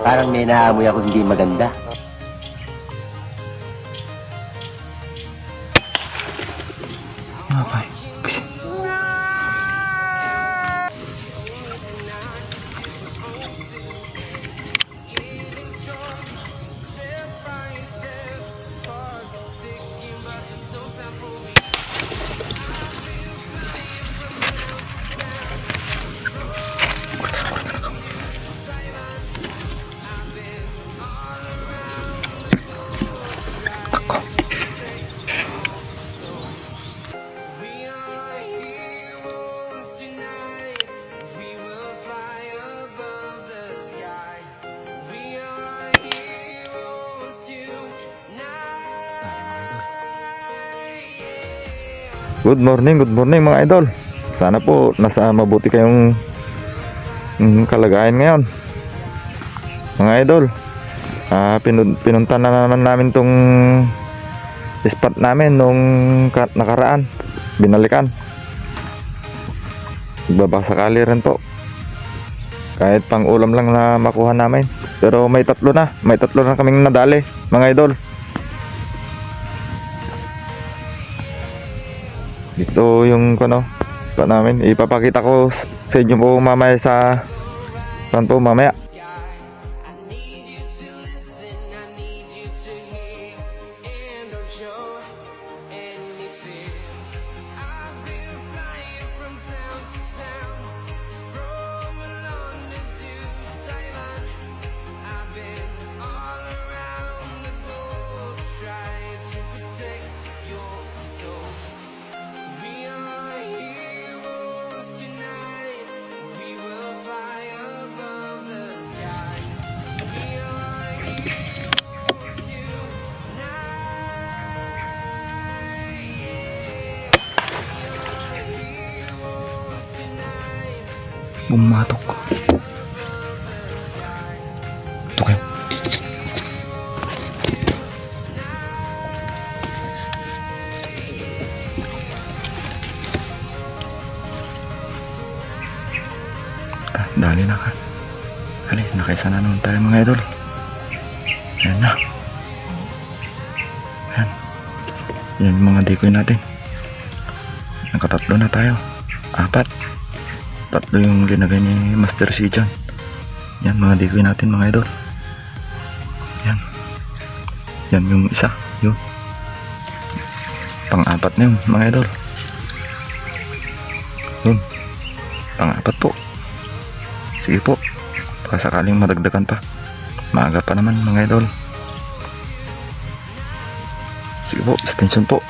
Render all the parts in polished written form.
Parang may naamoy ako hindi maganda. Apa? Good morning mga idol. Sana po nasa mabuti kayong kalagayan ngayon. Mga idol, pinunta na naman namin tong spot namin nung nakaraan. Binalikan. Babasakali rin po. Kahit pang ulam lang na makuha namin. Pero may tatlo na kaming nadali, mga idol. Ito yung pa namin. Ipapakita ko sa inyo po mamaya sa mamaya. Bumatok ko. Ito kayo. Dali na ka. Dali, nakaisa na naman tayo mga idol. Ayan na. Ayan. Yan yung mga decoy natin. Nakatatlo na tayo. 4. Tatlo yung linagay ni Master C dyan. Yan mga decoy natin mga idol. Yan. Yan yung isa. Yun. Pang-4 na yun mga idol. Yun. Pang-4 po. Sige po. Baka sakaling madagdagan pa. Maaga pa naman mga idol. Sige po. Extension po.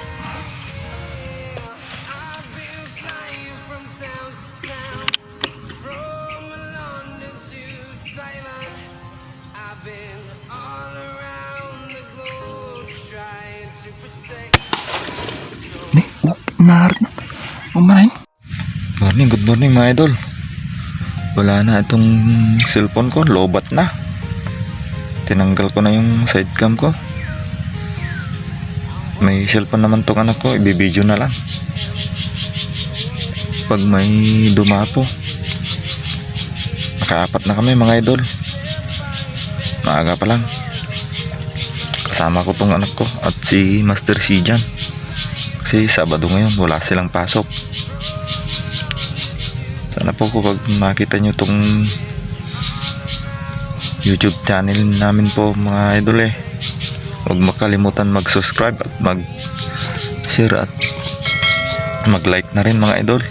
Good morning mga idol. Wala na itong cellphone ko, lobat na. Tinanggal ko na yung side cam ko. May cellphone naman tong anak ko, ibibideo na lang pag may dumapo. Naka-4 na kami mga idol. Maaga pa lang. Kasama ko tong anak ko at si Master C dyan. Kasi Sabado ngayon, wala silang pasok. Sana po kapag makita nyo tong YouTube channel namin po mga idol, huwag makalimutan mag-subscribe at mag-share at mag-like na rin mga idol.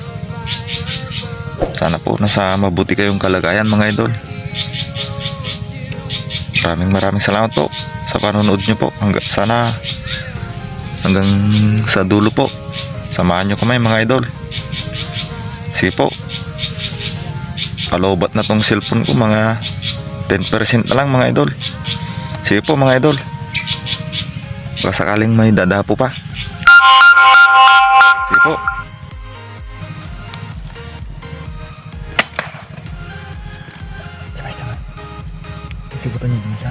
Sana po nasa mabuti kayong kalagayan mga idol. Maraming salamat po sa panonood nyo po. Sana hanggang sa dulo po samahan nyo kami mga idol. Sige po. Palobat na tong cellphone ko, mga 10% na lang mga idol. Sige po mga idol. Baka sakaling may dadapo pa. Sige po. Sabay. Sigutan niyo siya.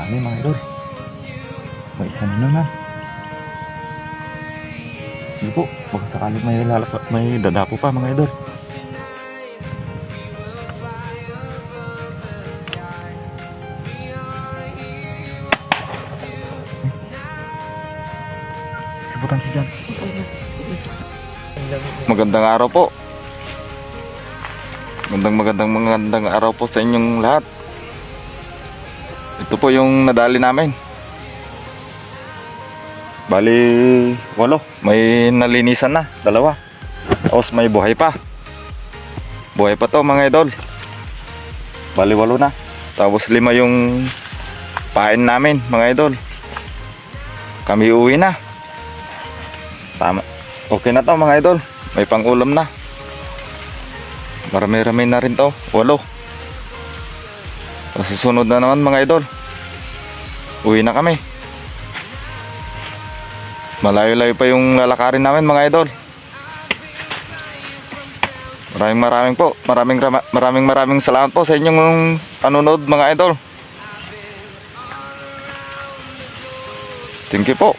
Dami mga idol. May isa na naman. Sige po, baka sakaling may dadapo pa mga idol. Sibutan si Jan. Magandang araw po. Magandang araw po sa inyong lahat. Ito po yung nadali namin. Bali, 8. May nalinisan na, 2. Tapos may buhay pa. Buhay pa to mga idol. Bali, 8 na. Tapos 5 yung pain namin mga idol. Kami uwi na. Tama. Okay na to mga idol. May pang-ulam na. Marami-rami na rin to. 8. Susunod na naman mga idol. Uwi na kami. Malayo-layo pa yung lalakarin namin mga idol. Maraming salamat po sa inyong panonood mga idol. Thank you po.